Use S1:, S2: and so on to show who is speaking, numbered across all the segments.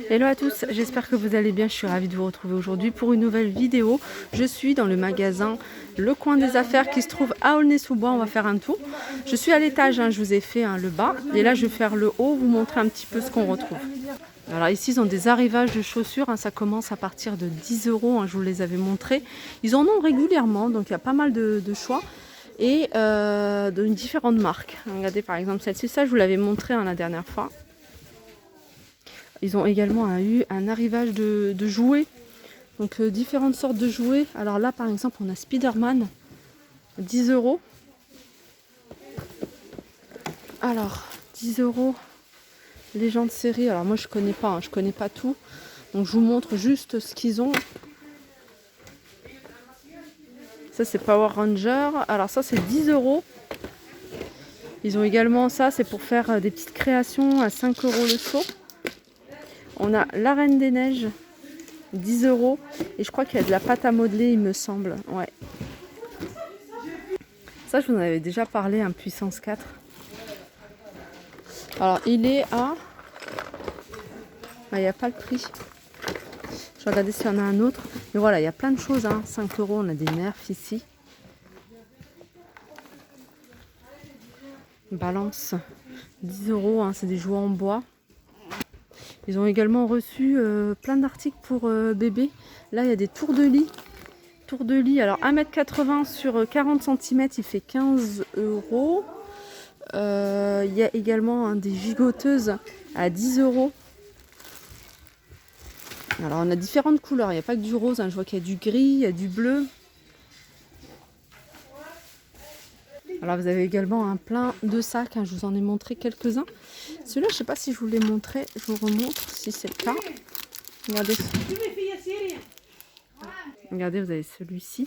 S1: Hello à tous, j'espère que vous allez bien, je suis ravie de vous retrouver aujourd'hui pour une nouvelle vidéo. Je suis dans le magasin Le Coin des Affaires qui se trouve à Aulnay-sous-Bois, on va faire un tour. Je suis à l'étage, je vous ai fait le bas et là je vais faire le haut, vous montrer un petit peu ce qu'on retrouve. Alors ici ils ont des arrivages de chaussures, ça commence à partir de 10 €, je vous les avais montrés. Ils en ont régulièrement, donc il y a pas mal de choix. Et de différentes marques. Regardez par exemple celle-ci, ça je vous l'avais montré la dernière fois. Ils ont également eu un arrivage de jouets, donc différentes sortes de jouets. Alors là par exemple on a Spider-Man, 10 €. Alors 10 €, légende série. Alors moi je connais pas tout, donc je vous montre juste ce qu'ils ont. Ça c'est Power Ranger, alors ça c'est 10 €. Ils ont également ça, c'est pour faire des petites créations à 5 € le seau. On a la Reine des Neiges, 10 €. Et je crois qu'il y a de la pâte à modeler, il me semble. Ouais. Ça, je vous en avais déjà parlé, puissance 4. Alors, il est à... il n'y a pas le prix. Je vais regarder s'il y en a un autre. Mais voilà, il y a plein de choses. 5 €, on a des nerfs ici. Balance, 10 €. C'est des jouets en bois. Ils ont également reçu plein d'articles pour bébés. Là, il y a des tours de lit. Tour de lit, alors 1,80 m sur 40 cm, il fait 15 €. Il y a également des gigoteuses à 10 €. Alors on a différentes couleurs, il n'y a pas que du rose, je vois qu'il y a du gris, il y a du bleu. Alors vous avez également plein de sacs, je vous en ai montré quelques-uns. Celui-là, je ne sais pas si je vous l'ai montré, je vous remontre si c'est le cas. Regardez. Regardez, vous avez celui-ci.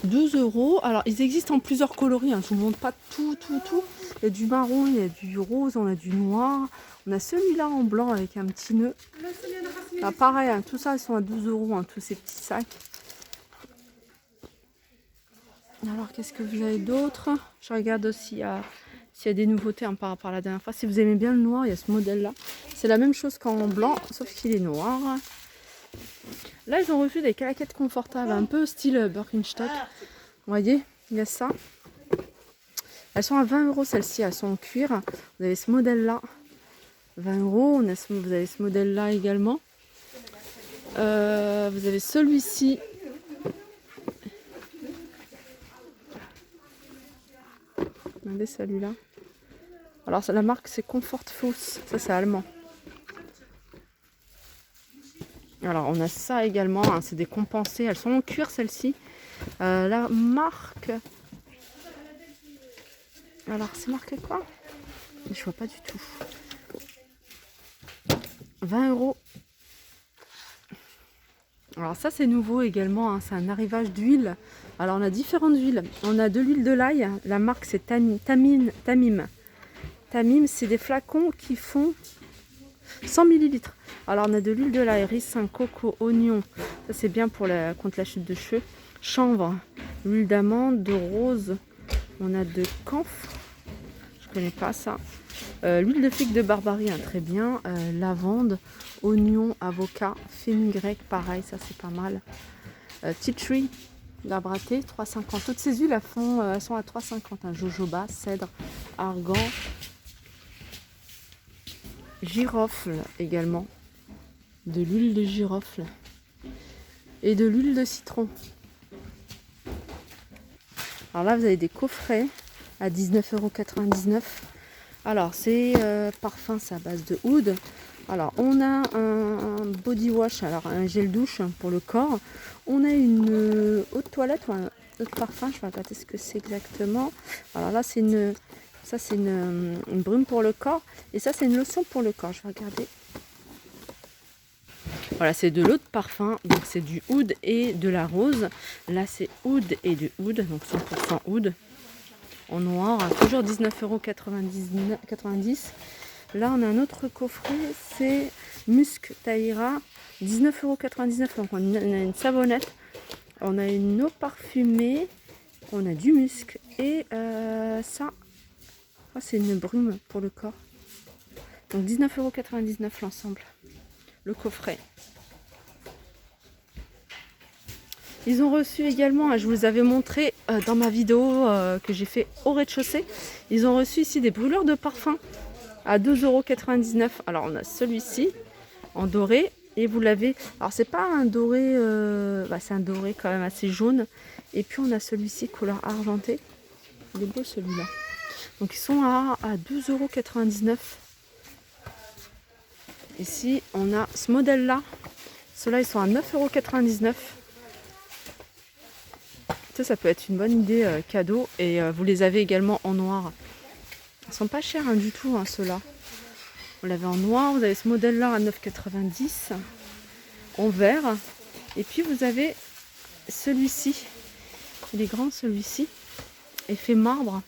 S1: 12 €. Alors ils existent en plusieurs coloris, je ne vous montre pas tout. Il y a du marron, il y a du rose, on a du noir. On a celui-là en blanc avec un petit nœud. Alors, pareil, tout ça ils sont à 12 €, tous ces petits sacs. Alors qu'est-ce que vous avez d'autre? Je regarde aussi s'il y a des nouveautés par rapport à la dernière fois. Si vous aimez bien le noir, il y a ce modèle-là. C'est la même chose qu'en blanc, sauf qu'il est noir. Là, ils ont reçu des claquettes confortables, un peu style Birkenstock. Vous voyez, il y a ça. Elles sont à 20 € celles-ci, elles sont en cuir. Vous avez ce modèle-là, 20 €. Vous avez ce modèle-là également. Vous avez celui-ci. Regardez celui-là. Alors la marque c'est Comfort Fuss, ça c'est allemand. Alors on a ça également, c'est des compensées, elles sont en cuir celles-ci. La marque... Alors c'est marqué quoi? Je vois pas du tout. 20 €. Alors ça c'est nouveau également, c'est un arrivage d'huile. Alors on a différentes huiles. On a de l'huile de l'ail, la marque c'est Tamim. Tamim, c'est des flacons qui font 100 ml. Alors on a de l'huile de l'ail, ricin, coco, oignon. Ça c'est bien pour contre la chute de cheveux. Chanvre, l'huile d'amande, de rose. On a de camphre. Je connais pas ça. L'huile de figue de Barbarie, très bien. Lavande, oignon, avocat, fenugrec, pareil, ça c'est pas mal. Tea tree, l'arbre thé, 3,50. Toutes ces huiles elles sont à 3,50. Jojoba, cèdre, argan, girofle également. De l'huile de girofle et de l'huile de citron. Alors là, vous avez des coffrets à 19,99 €. Alors, c'est parfum, c'est à base de oud. Alors, on a un body wash, alors un gel douche pour le corps. On a une eau de toilette ou un eau de parfum, je vais regarder ce que c'est exactement. Alors là, c'est une brume pour le corps. Et ça, c'est une lotion pour le corps. Je vais regarder. Voilà, c'est de l'eau de parfum, donc c'est du oud et de la rose. Là, c'est oud et du oud, donc 100% oud. En noir, toujours 19,90 €. Là, on a un autre coffret, c'est Musc Tahira, 19,99 €. Donc, on a une savonnette, on a une eau parfumée, on a du musc et ça, c'est une brume pour le corps. Donc 19,99 € l'ensemble, le coffret. Ils ont reçu également, je vous les avais montré dans ma vidéo que j'ai fait au rez-de-chaussée, ils ont reçu ici des brûleurs de parfum à 2,99 €. Alors on a celui-ci en doré et vous l'avez, alors c'est pas un doré, c'est un doré quand même assez jaune, et puis on a celui-ci couleur argentée, il est beau celui-là. Donc ils sont à 12,99 €. Ici on a ce modèle là, ceux-là ils sont à 9,99 €. Ça peut être une bonne idée cadeau, et vous les avez également en noir. Ils sont pas chers du tout ceux-là. Vous l'avez en noir, vous avez ce modèle là à 9,90 €, en vert, et puis vous avez celui-ci, il est grand celui-ci, effet marbre,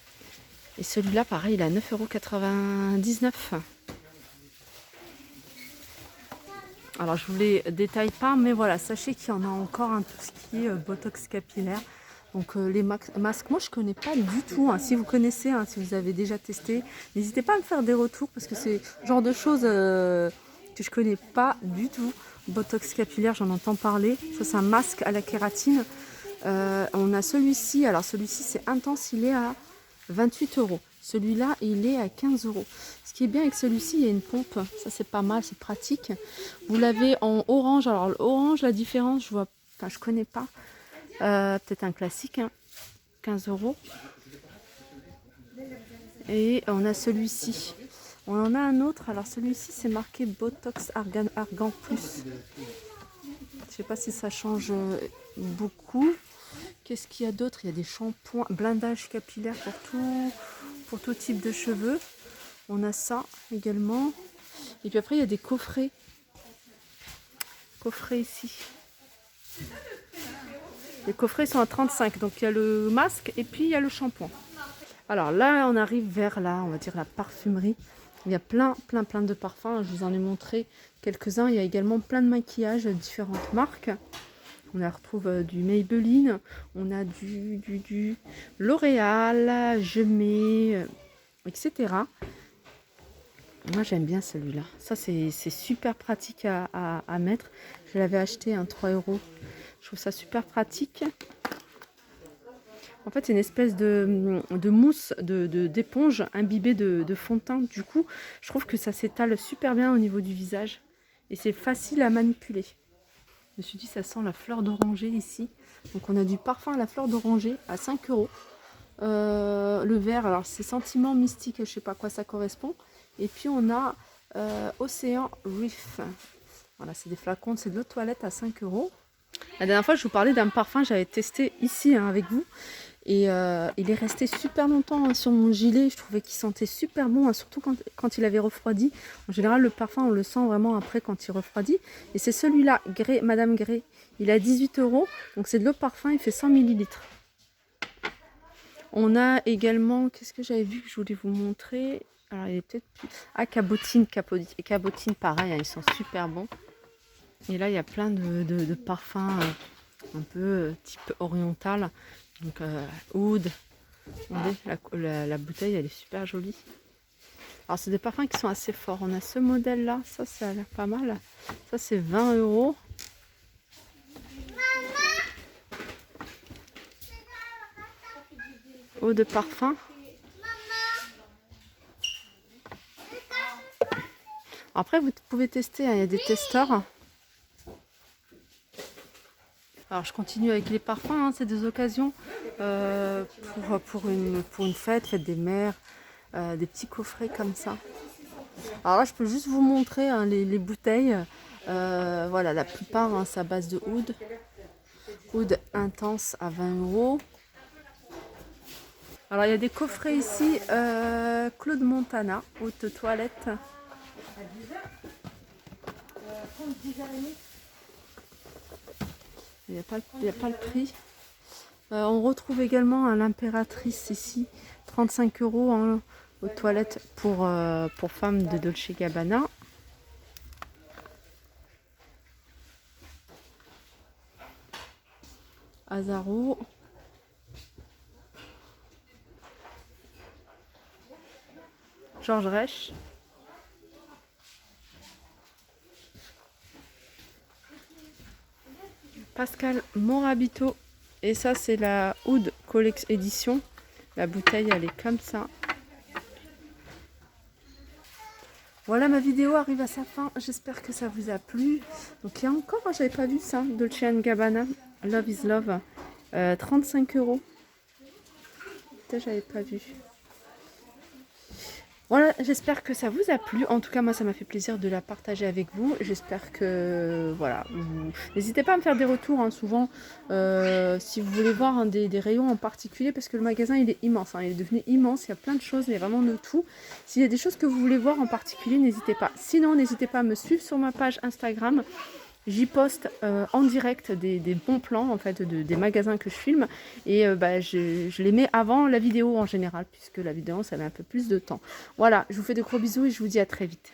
S1: et celui-là pareil il est à 9,99 €. Alors je vous les détaille pas, mais voilà, sachez qu'il y en a encore tout ce qui est botox capillaire. Donc les masques, moi je connais pas du tout. Si vous connaissez, si vous avez déjà testé, n'hésitez pas à me faire des retours, parce que c'est le genre de choses que je connais pas du tout. Botox capillaire, j'en entends parler. Ça c'est un masque à la kératine. On a celui-ci, alors celui-ci c'est intense, il est à 28 €. Celui-là il est à 15 €. Ce qui est bien avec celui-ci, il y a une pompe, ça c'est pas mal, c'est pratique. Vous l'avez en orange, alors l'orange, la différence, je connais pas. Peut-être un classique, 15 €. Et on a celui-ci. On en a un autre, alors celui-ci c'est marqué Botox Argan Plus. Je sais pas si ça change beaucoup. Qu'est-ce qu'il y a d'autre? Il y a des shampoings, blindage capillaire pour tout type de cheveux. On a ça également. Et puis après il y a des coffrets. Coffrets ici. Les coffrets sont à 35, donc il y a le masque et puis il y a le shampoing. Alors là, on arrive vers on va dire la parfumerie. Il y a plein de parfums. Je vous en ai montré quelques-uns. Il y a également plein de maquillages, différentes marques. On retrouve du Maybelline, on a du L'Oréal, Je mets, etc. Moi j'aime bien celui-là. Ça c'est super pratique à mettre. Je l'avais acheté à 3 €. Je trouve ça super pratique. En fait, c'est une espèce de mousse, d'éponge imbibée de fond de teint. Du coup, je trouve que ça s'étale super bien au niveau du visage. Et c'est facile à manipuler. Je me suis dit, ça sent la fleur d'oranger ici. Donc, on a du parfum à la fleur d'oranger à 5 €. Le vert, alors c'est sentiment mystique, je ne sais pas à quoi ça correspond. Et puis, on a Océan Reef. Voilà, c'est des flacons, c'est de l'eau de toilette à 5 €. La dernière fois, je vous parlais d'un parfum que j'avais testé ici avec vous. Et il est resté super longtemps sur mon gilet. Je trouvais qu'il sentait super bon, surtout quand il avait refroidi. En général, le parfum, on le sent vraiment après quand il refroidit. Et c'est celui-là, Madame Grey. Il est à 18 €. Donc c'est de l'eau parfum, il fait 100 ml. On a également, qu'est-ce que j'avais vu que je voulais vous montrer? Alors il est peut-être plus... Cabotine. Et Cabotine, pareil, ils sont super bons. Et là, il y a plein de parfums un peu type oriental. Donc oud. La bouteille, elle est super jolie. Alors c'est des parfums qui sont assez forts. On a ce modèle là, ça a l'air pas mal. Ça c'est 20 €. Eau de parfum. Après vous pouvez tester, il y a des testeurs. Alors je continue avec les parfums, c'est des occasions pour une fête des mères, des petits coffrets comme ça. Alors là je peux juste vous montrer les bouteilles. Voilà, la plupart c'est à base de oud. Oud intense à 20 €. Alors il y a des coffrets ici, Claude Montana, haute toilette. Il n'y a pas le prix. On retrouve également l'impératrice ici, 35 € aux toilettes pour femmes de Dolce Gabbana. Azaro. Georges Rech. Pascal Morabito. Et ça, c'est la Oud Collection Édition. La bouteille, elle est comme ça. Voilà, ma vidéo arrive à sa fin. J'espère que ça vous a plu. Donc, il y a encore, j'avais pas vu ça, Dolce & Gabbana, Love is Love. 35 €. Peut-être j'avais pas vu. Voilà, j'espère que ça vous a plu. En tout cas, moi, ça m'a fait plaisir de la partager avec vous. J'espère que, voilà, n'hésitez pas à me faire des retours, hein, souvent, si vous voulez voir, hein, des rayons en particulier, parce que le magasin, il est immense, hein, il est devenu immense, il y a plein de choses, il y a vraiment de tout. S'il y a des choses que vous voulez voir en particulier, n'hésitez pas. Sinon, n'hésitez pas à me suivre sur ma page Instagram. J'y poste en direct des bons plans en fait des magasins que je filme et je les mets avant la vidéo en général puisque la vidéo ça met un peu plus de temps. Voilà, je vous fais de gros bisous et je vous dis à très vite.